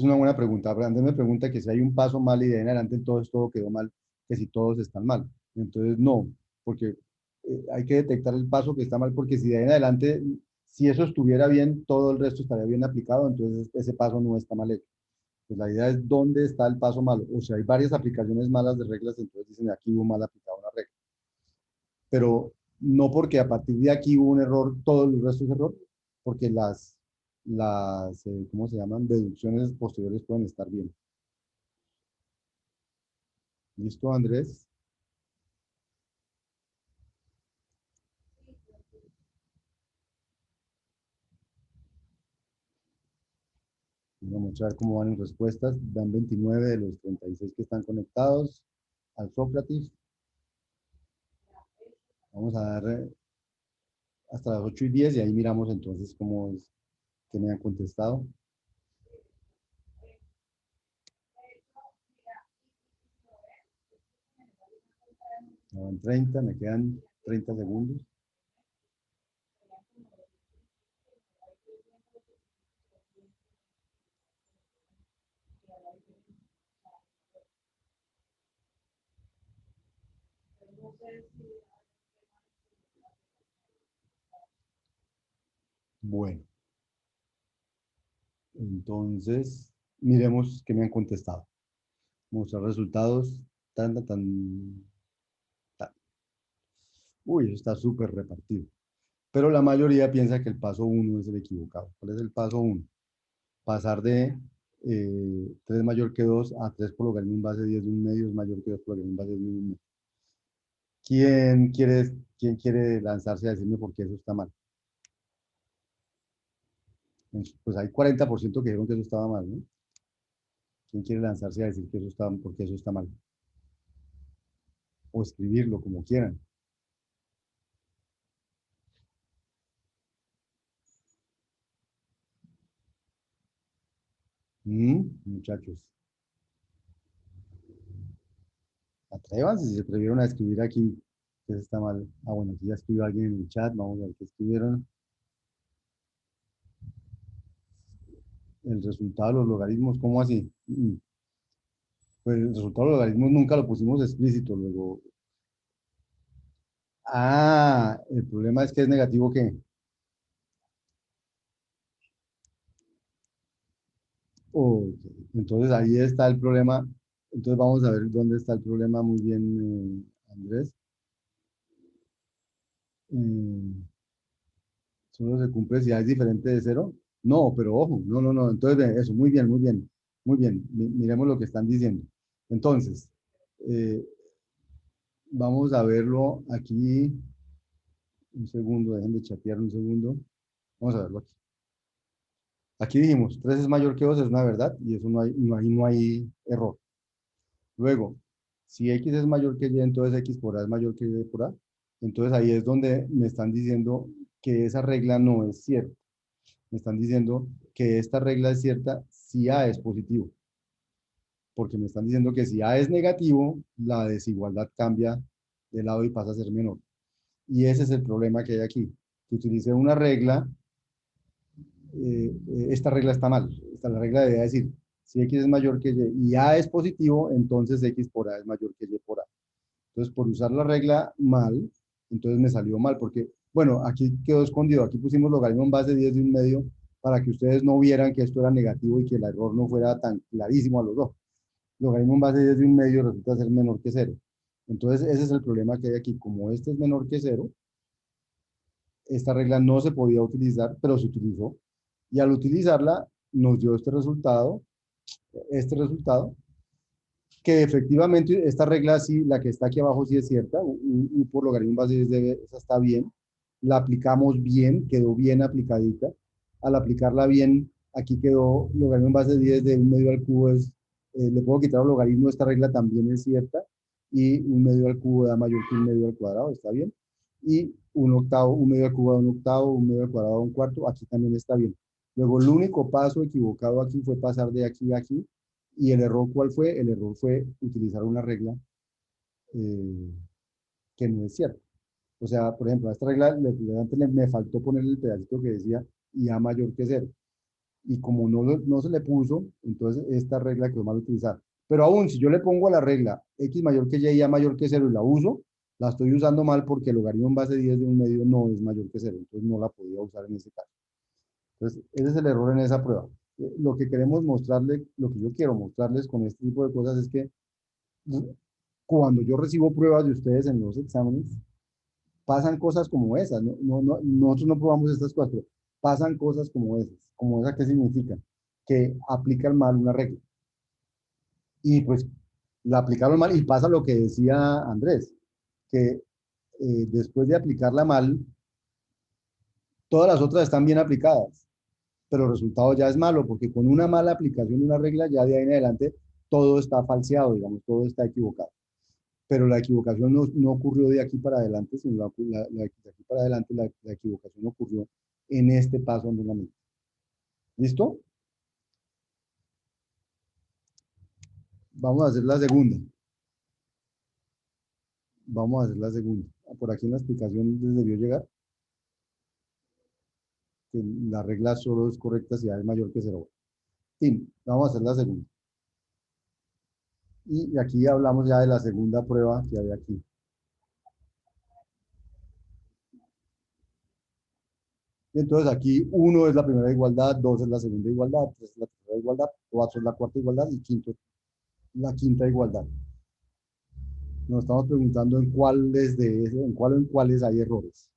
una buena pregunta. Andrés me pregunta que si hay un paso mal y de ahí en adelante entonces todo quedó mal, que si todos están mal. Entonces, no, porque hay que detectar el paso que está mal, porque si de ahí en adelante, si eso estuviera bien, todo el resto estaría bien aplicado, entonces ese paso no está mal hecho. Pues la idea es dónde está el paso malo. O sea, hay varias aplicaciones malas de reglas, entonces dicen aquí hubo mal aplicado una regla. Pero no porque a partir de aquí hubo un error, todo el resto es error, porque ¿cómo se llaman? Deducciones posteriores pueden estar bien. ¿Listo, Andrés? Vamos a ver cómo van en respuestas. Dan 29 de los 36 que están conectados al Sócrates. Vamos a dar hasta las 8:10 y ahí miramos entonces cómo es que me han contestado. Ya van 30, me quedan 30 segundos. Bueno, entonces miremos qué me han contestado. Mostrar resultados. Tan, tan, tan, tan. Uy, eso está súper repartido. Pero la mayoría piensa que el paso 1 es el equivocado. ¿Cuál es el paso 1? Pasar de 3 mayor que 2 a 3 por logaritmo en base 10 de un medio es mayor que 2 por logaritmo en base 10 de un medio. ¿Quién quiere lanzarse a decirme por qué eso está mal? Pues hay 40% que dijeron que eso estaba mal, ¿no? ¿Quién quiere lanzarse a decir que eso está, por qué eso está mal? O escribirlo como quieran. Muchachos, atrévanse si se atrevieron a escribir aquí que eso está mal. Ah, bueno, aquí ya escribió alguien en el chat. Vamos a ver qué escribieron. El resultado de los logaritmos, ¿cómo así? Pues el resultado de los logaritmos nunca lo pusimos explícito. Luego, el problema es que es negativo que. Ok, entonces ahí está el problema. Entonces vamos a ver dónde está el problema muy bien, Andrés. Eh, Solo se cumple si A es diferente de cero. No, pero ojo, no, no, no. Entonces, eso, muy bien, muy bien, muy bien. Miremos lo que están diciendo. Entonces, eh, vamos a verlo aquí. Un segundo, dejen de chatear un segundo. Vamos a verlo aquí. Aquí dijimos, 3 es mayor que 2 es una verdad, y eso no hay error. Luego, si X es mayor que Y, entonces X por A es mayor que Y por A. Entonces ahí es donde me están diciendo que esa regla no es cierta. Me están diciendo que esta regla es cierta si A es positivo. Porque me están diciendo que si A es negativo, la desigualdad cambia de lado y pasa a ser menor. Y ese es el problema que hay aquí. Que utilicé una regla, esta regla está mal. La regla debería decir, si X es mayor que Y y A es positivo, entonces X por A es mayor que Y por A. Entonces, por usar la regla mal, entonces me salió mal, porque, bueno, aquí quedó escondido, aquí pusimos logaritmo en base 10 de un medio para que ustedes no vieran que esto era negativo y que el error no fuera tan clarísimo a los dos. Logaritmo en base 10 de un medio resulta ser menor que cero. Entonces, ese es el problema que hay aquí. Como este es menor que cero, esta regla no se podía utilizar, pero se utilizó. Y al utilizarla, nos dio este resultado, que efectivamente esta regla sí, la que está aquí abajo sí es cierta, U por logaritmo en base 10 de esa está bien, la aplicamos bien, quedó bien aplicadita. Al aplicarla bien, aquí quedó logaritmo en base 10 de un medio al cubo le puedo quitar el logaritmo, esta regla también es cierta, y un medio al cubo da mayor que un medio al cuadrado, está bien. Y un octavo, un medio al cubo da un octavo, un medio al cuadrado da un cuarto, aquí también está bien. Luego, el único paso equivocado aquí fue pasar de aquí a aquí, y el error, ¿cuál fue? El error fue utilizar una regla eh, que no es cierta. O sea, por ejemplo, a esta regla me faltó ponerle el pedacito que decía y a mayor que cero. Y como no se le puso, entonces esta regla quedó mal utilizada. Pero aún, si yo le pongo a la regla x mayor que y a mayor que cero y la uso, la estoy usando mal porque el logaritmo en base 10 de un medio no es mayor que cero. Entonces no la podía usar en este caso. Entonces, ese es el error en esa prueba. Lo que queremos mostrarles, lo que yo quiero mostrarles con este tipo de cosas es que cuando yo recibo pruebas de ustedes en los exámenes, pasan cosas como esas. Nosotros no probamos estas cosas, pero pasan cosas como esas. Como esa, ¿qué significa? Que aplican mal una regla. Y pues la aplicaron mal y pasa lo que decía Andrés, que después de aplicarla mal, todas las otras están bien aplicadas, pero el resultado ya es malo, porque con una mala aplicación de una regla, ya de ahí en adelante, todo está falseado, digamos, todo está equivocado. Pero la equivocación no ocurrió de aquí para adelante, sino de aquí para adelante la equivocación ocurrió en este paso andonamiento. ¿Listo? Vamos a hacer la segunda. Vamos a hacer la segunda. Por aquí en la explicación les debió llegar que la regla solo es correcta si A es mayor que cero. Fin, vamos a hacer la segunda. Y aquí hablamos ya de la segunda prueba que había aquí. Y entonces aquí 1 es la primera igualdad, 2 es la segunda igualdad, 3 es la tercera igualdad, 4 es la cuarta igualdad y 5 la quinta igualdad. Nos estamos preguntando en cuáles de ese, en cuál o en cuáles hay errores.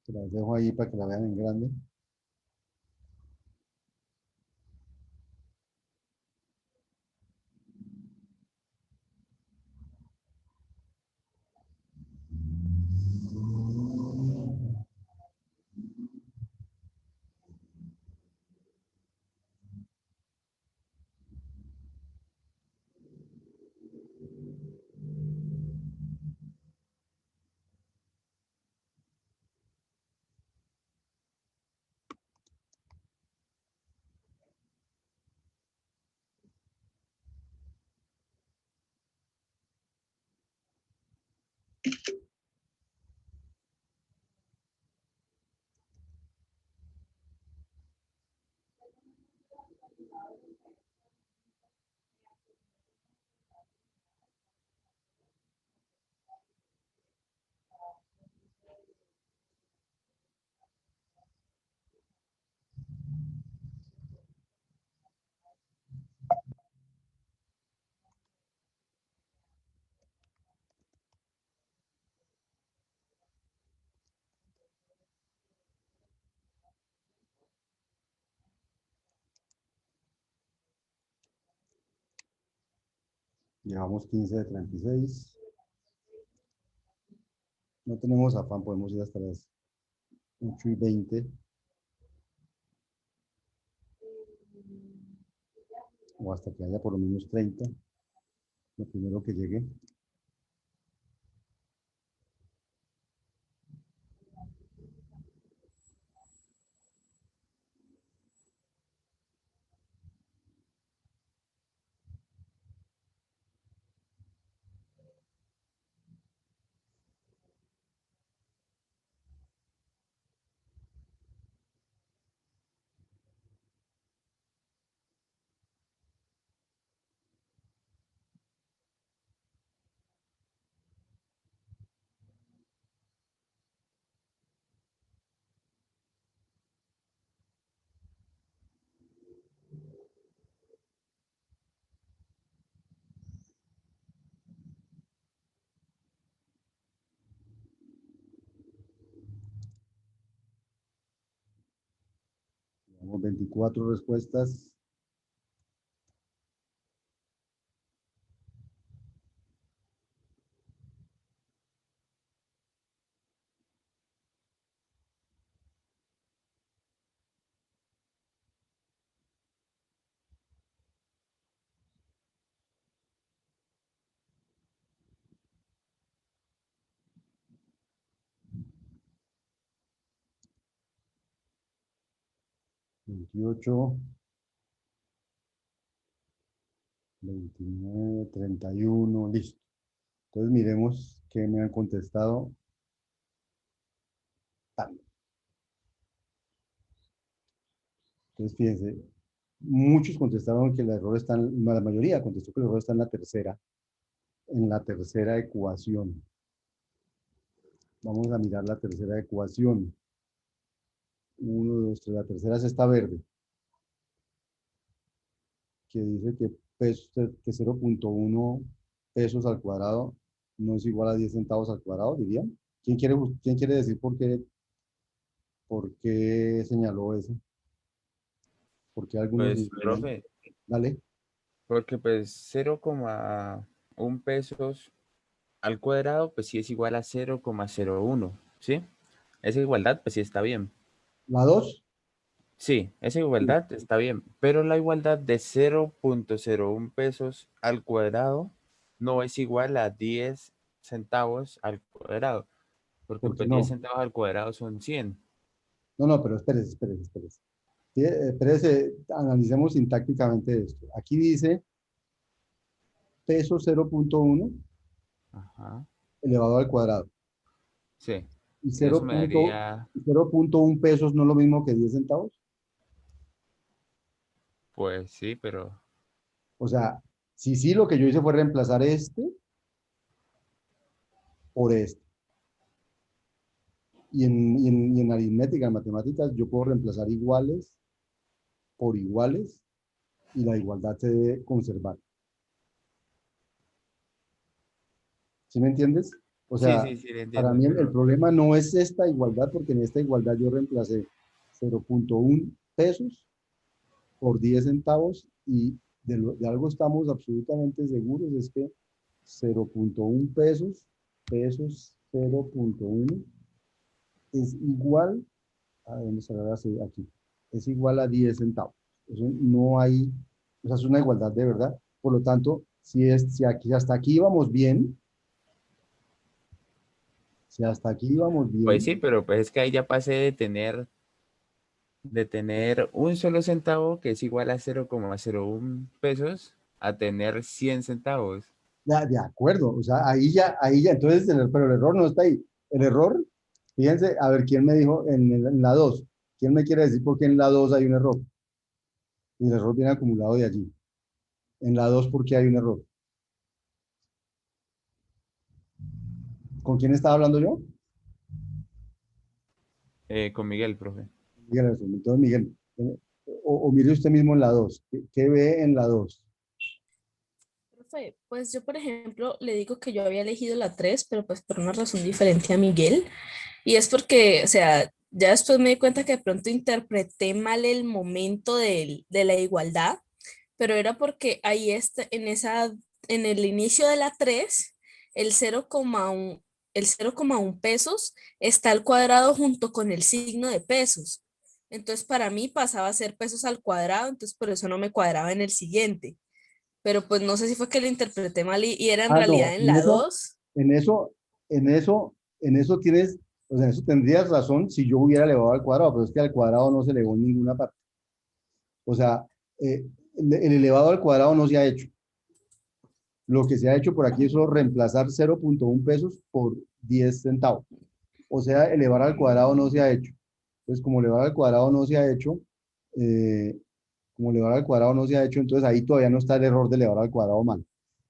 Se las dejo ahí para que la vean en grande. Llevamos 15 de 36. No tenemos afán, podemos ir hasta las 8:20 o hasta que haya por lo menos 30. lo primero que llegue. Tenemos 24 respuestas. Veintiocho, 29, 31, listo. Entonces miremos qué me han contestado. Entonces fíjense, muchos contestaron que el error está, la mayoría contestó que el error está en la tercera ecuación. Vamos a mirar la tercera ecuación. 1, 2, 3, la tercera es esta verde, que dice que, que 0.1 pesos al cuadrado no es igual a 10 centavos al cuadrado, dirían. Quién quiere decir por qué señaló eso? ¿Por qué algunos Pues, dirían? profe, Dale. porque pues 0,1 pesos al cuadrado, pues sí es igual a 0,01, ¿sí? Esa igualdad, pues sí está bien. La 2. Sí, esa Sí. igualdad está bien, pero la igualdad de 0,01 pesos al cuadrado no es igual a 10 centavos al cuadrado, porque ¿Por qué pues 10 no? centavos al cuadrado son 100. No, no, pero espérese. Sí, espérese, analicemos sintácticamente esto. Aquí dice peso 0.1 Ajá, elevado al cuadrado. sí, Y eso me daría, 0.1 pesos no es lo mismo que 10 centavos. pues sí, pero O sea, sí, lo que yo hice fue reemplazar este por este. Y en aritmética, en matemáticas, yo puedo reemplazar iguales por iguales y la igualdad se debe conservar. ¿Sí me entiendes? O sí, sea, sí, sí, le para entiendo, mí el pero problema no es esta igualdad, porque en esta igualdad yo reemplacé 0.1 pesos por 10 centavos y de algo estamos absolutamente seguros, es que 0.1 pesos 0.1 es igual, ¿a dónde se la hace? Aquí, es igual a 10 centavos. Eso no hay, o sea, es una igualdad de verdad. Por lo tanto, si aquí, hasta aquí íbamos bien, si hasta aquí íbamos pues bien, sí, pero pues es que ahí ya pasé de tener un solo centavo, que es igual a 0,01 pesos, a tener 100 centavos. ya, de acuerdo, o sea, ahí ya, entonces, pero el error no está ahí. El error, fíjense, a ver, ¿quién me dijo en la 2? ¿Quién me quiere decir por qué en la 2 hay un error? Y el error viene acumulado de allí. En la 2, ¿por qué hay un error? ¿Con quién estaba hablando yo? Con Miguel, profe. Miguel, entonces, Miguel, o mire usted mismo en la 2. ¿Qué ve en la 2? Profe, pues yo, por ejemplo, le digo que yo había elegido la 3, pero pues por una razón diferente a Miguel. Y es porque, o sea, ya después me di cuenta que de pronto interpreté mal el momento de la igualdad, pero era porque ahí está, en el inicio de la 3, el 0,1, el 0,1 pesos está al cuadrado junto con el signo de pesos. Entonces, para mí pasaba a ser pesos al cuadrado, entonces por eso no me cuadraba en el siguiente. pero pues no sé si fue que lo interpreté mal y era en Ah, realidad no, en la 2. en eso, en eso, en eso tienes, o sea, en eso tendrías razón si yo hubiera elevado al cuadrado, pero es que al cuadrado no se elevó en ninguna parte. O sea, el elevado al cuadrado no se ha hecho. Lo que se ha hecho por aquí es solo reemplazar 0.1 pesos por 10 centavos. O sea, elevar al cuadrado no se ha hecho. Entonces, como elevar al cuadrado no se ha hecho, eh, como elevar al cuadrado no se ha hecho, entonces ahí todavía no está el error de elevar al cuadrado mal.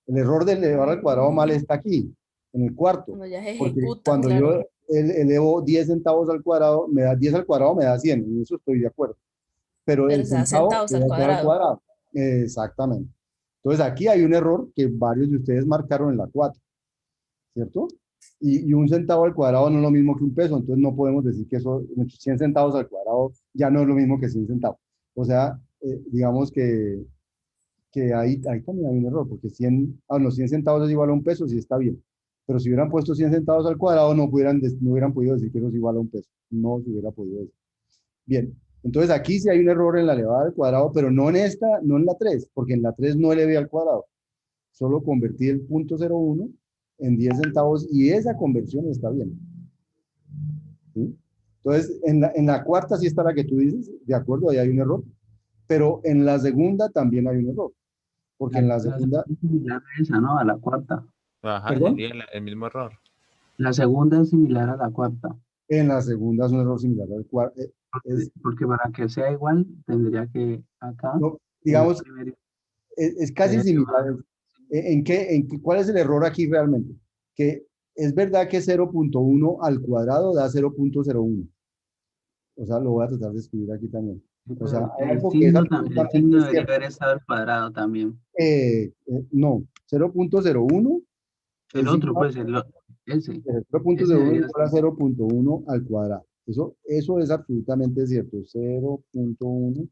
El error de elevar al cuadrado mal está aquí, en el cuarto, Cuando ya se porque ejecuta, cuando claro. yo elevo 10 centavos al cuadrado, me da 10 al cuadrado, me da 100, en eso estoy de acuerdo. Pero Pero el se da centavo centavos al debe ser al cuadrado. cuadrado. Exactamente. Entonces aquí hay un error que varios de ustedes marcaron en la 4, ¿cierto? Y un centavo al cuadrado no es lo mismo que un peso, entonces no podemos decir que eso, 100 centavos al cuadrado ya no es lo mismo que 100 centavos. O sea, digamos que ahí también hay un error, porque 100, los 100 centavos es igual a un peso, sí está bien. Pero si hubieran puesto 100 centavos al cuadrado, no hubieran podido decir que eso es igual a un peso. No se hubiera podido decir. Bien, entonces aquí sí hay un error en la elevada al cuadrado, pero no en esta, no en la 3, porque en la 3 no elevé al cuadrado. Solo convertí el punto 0,1 en 10 centavos y esa conversión está bien. ¿Sí? Entonces, en la cuarta sí está la que tú dices, de acuerdo, ahí hay un error, pero en la segunda también hay un error, porque en la La segunda, segunda es similar a esa, ¿no? A la cuarta. Ajá, perdón, sería el mismo error. La segunda es similar a la cuarta. en la segunda es un error similar al cuarto. Es, Porque para que sea igual, tendría que acá, no, en el digamos, primer, es casi debería similar. llevar. ¿Cuál es el error aquí realmente? Que es verdad que 0.1 al cuadrado da 0.01. O sea, lo voy a tratar de escribir aquí también. O sea, hay algo que es El absolutamente signo debería cierto. haber estado al cuadrado también. No, 0.01 El es otro, igual, pues, ese, 0.01 debería igual a ser. 0.1 al cuadrado. Eso es absolutamente cierto. 0.1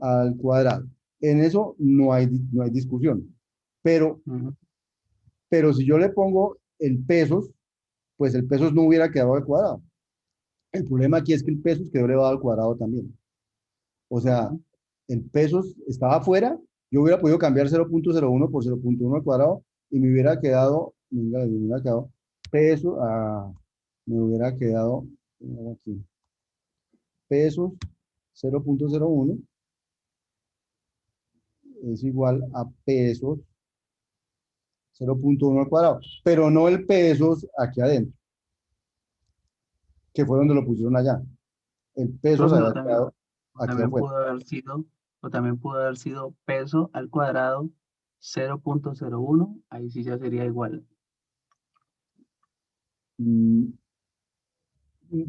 al cuadrado. En eso no hay discusión. Pero, Ujú. pero si yo le pongo el pesos, pues el pesos no hubiera quedado al cuadrado. El problema aquí es que el pesos quedó elevado al cuadrado también. O sea, Ujú. el pesos estaba afuera, yo hubiera podido cambiar 0.01 por 0.1 al cuadrado y me hubiera quedado, venga, me hubiera quedado peso, me hubiera quedado aquí, pesos 0.01 es igual a pesos 0.1 al cuadrado, pero no el pesos aquí adentro, que fue donde lo pusieron allá. El pesos Profe, había quedado o aquí también afuera. pudo haber sido, o también pudo haber sido peso al cuadrado 0.01, ahí sí ya sería igual. Mm,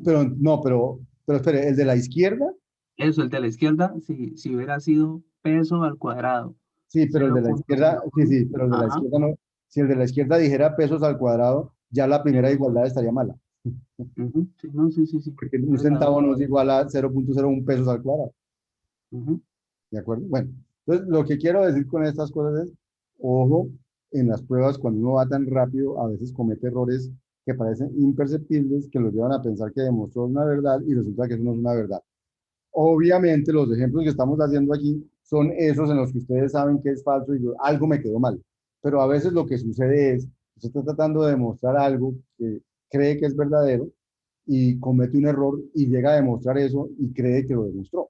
pero no, pero espere, el de la izquierda. Eso, el de la izquierda, si hubiera sido peso al cuadrado Sí, pero el de la izquierda, sí, 0.01, sí, pero el de la ajá, izquierda no. Si el de la izquierda dijera pesos al cuadrado, ya la primera igualdad estaría mala. ujú, sí, no, sí, sí, sí, Porque un tienes la centavo razón. no es igual a 0.01 pesos al cuadrado. Ujú, ¿De acuerdo? Bueno, entonces lo que quiero decir con estas cosas es, ojo, en las pruebas, cuando uno va tan rápido, a veces comete errores que parecen imperceptibles, que los llevan a pensar que demostró una verdad y resulta que eso no es una verdad. Obviamente, los ejemplos que estamos haciendo aquí son esos en los que ustedes saben que es falso y algo me quedó mal. Pero a veces lo que sucede es, usted está tratando de demostrar algo que cree que es verdadero y comete un error y llega a demostrar eso y cree que lo demostró.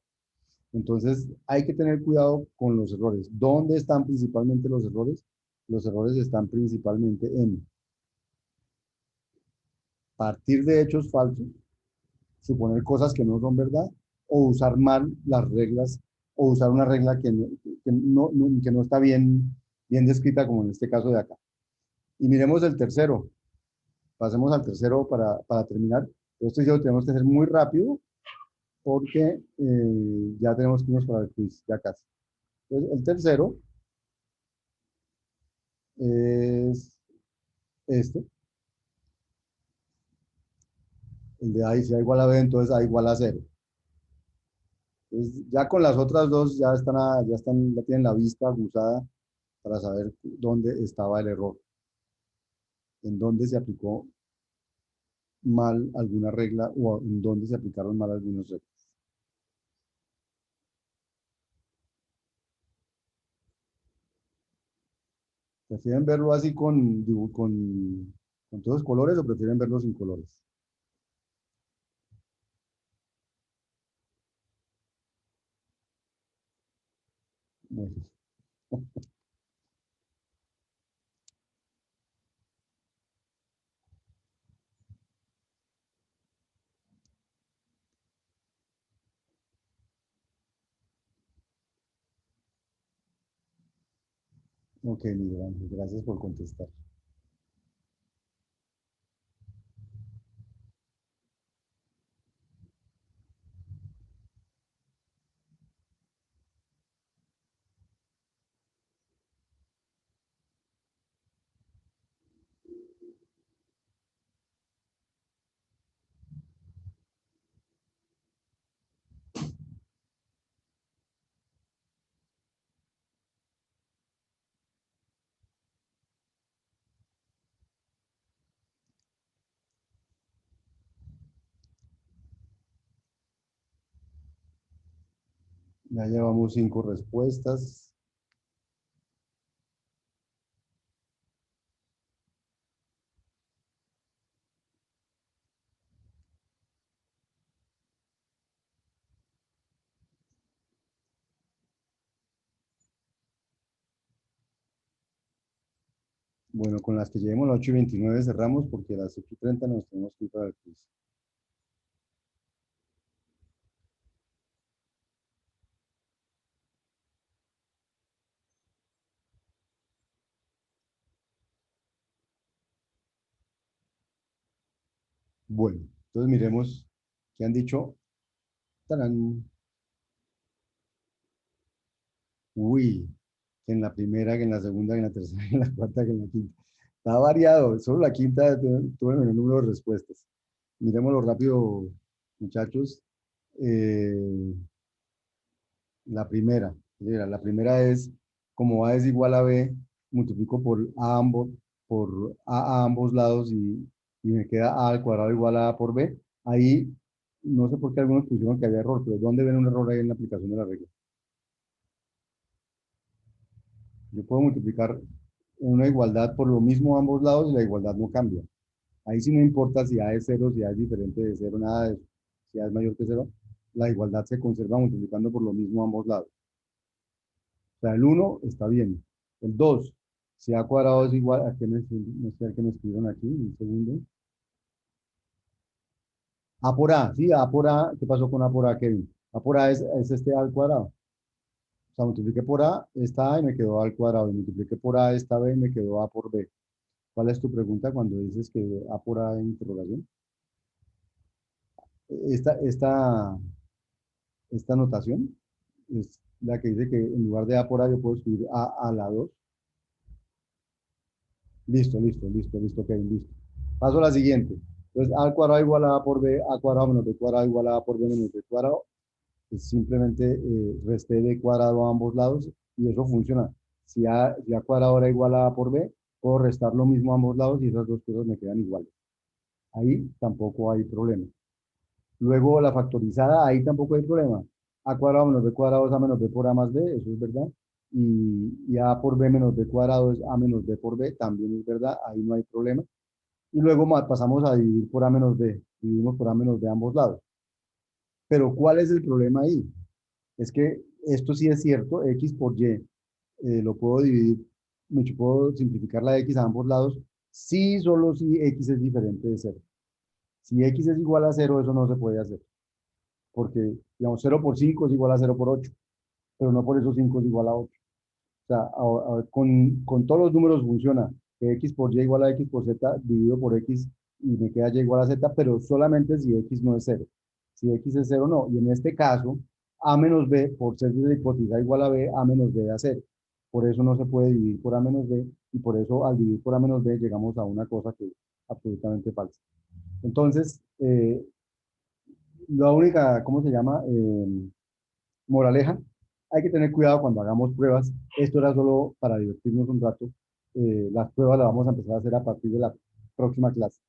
Entonces, hay que tener cuidado con los errores. ¿Dónde están principalmente los errores? Los errores están principalmente en partir de hechos falsos, suponer cosas que no son verdad, o usar mal las reglas, o usar una regla que no está bien descrita, como en este caso de acá. Y miremos el tercero. Pasemos al tercero para terminar. Esto ya lo tenemos que hacer muy rápido porque ya tenemos que irnos para el quiz, ya casi. Entonces, el tercero es este, el de A, y si A igual a B, entonces A igual a cero. Entonces, ya con las otras dos ya tienen la vista aguzada para saber dónde estaba el error, en dónde se aplicó mal alguna regla o en dónde se aplicaron mal algunas reglas. ¿Prefieren verlo así con todos los colores o prefieren verlo sin colores? Bueno, ok, Miguel Ángel, gracias por contestar. Ya llevamos 5 respuestas. Bueno, con las que lleguemos a las 8:29 cerramos porque a las 8:30 nos tenemos que ir para el quiz. Bueno, entonces miremos qué han dicho. ¡Tarán! Uy, que en la primera, que en la segunda, que en la tercera, que en la cuarta, que en la quinta. Está variado, solo la quinta tuvo el menor número de respuestas. Miremoslo rápido, muchachos. Eh, la primera es, como A es igual a B, multiplico por A ambos lados y me queda A al cuadrado igual a A por B. Ahí, no sé por qué algunos pusieron que había error, pero ¿dónde ven un error ahí en la aplicación de la regla? Yo puedo multiplicar en una igualdad por lo mismo a ambos lados y la igualdad no cambia. Ahí sí no importa si A es cero, si A es diferente de cero, nada de eso. Si A es mayor que cero, la igualdad se conserva multiplicando por lo mismo a ambos lados. O sea, el 1 está bien. El 2, si A cuadrado es igual a que no sé a qué me escribieron aquí, un segundo. A por A, sí, A por A, ¿qué pasó con A por A, Kevin? A por A es este A al cuadrado. O sea, multipliqué por A esta A y me quedó A al cuadrado. Y multipliqué por A esta B y me quedó A por B. ¿Cuál es tu pregunta cuando dices que A por A en interrogación? Esta, esta, esta notación es la que dice que en lugar de A por A yo puedo escribir A a la 2. Listo, Kevin, listo. Paso a la siguiente. Entonces, A al cuadrado igual a A por B, A cuadrado menos B cuadrado igual a A por B menos B cuadrado. Es simplemente resté B cuadrado a ambos lados y eso funciona. Si A cuadrado era igual a A por B, puedo restar lo mismo a ambos lados y esas dos cosas me quedan iguales. Ahí tampoco hay problema. Luego la factorizada, ahí tampoco hay problema. A cuadrado menos B cuadrado es A menos B por A más B, eso es verdad. Y A por B menos B cuadrado es A menos B por B, también es verdad, ahí no hay problema. Y luego pasamos a dividir por A menos B, dividimos por A menos B a ambos lados. Pero ¿cuál es el problema ahí? Es que esto sí es cierto, X por Y, lo puedo dividir, puedo simplificar la X a ambos lados, sí, solo si X es diferente de 0. Si X es igual a 0, eso no se puede hacer. Porque, digamos, 0 por 5 es igual a 0 por 8, pero no por eso 5 es igual a 8. O sea, con todos los números funciona que X por Y igual a X por Z dividido por X y me queda Y igual a Z, pero solamente si X no es 0. Si X es 0, no. Y en este caso, A menos B, por ser de la hipótesis A igual a B, A menos B da 0. Por eso no se puede dividir por A menos B y por eso al dividir por A menos B llegamos a una cosa que es absolutamente falsa. Entonces, la única, ¿cómo se llama? Moraleja, hay que tener cuidado cuando hagamos pruebas. Esto era solo para divertirnos un rato. Las pruebas las vamos a empezar a hacer a partir de la próxima clase.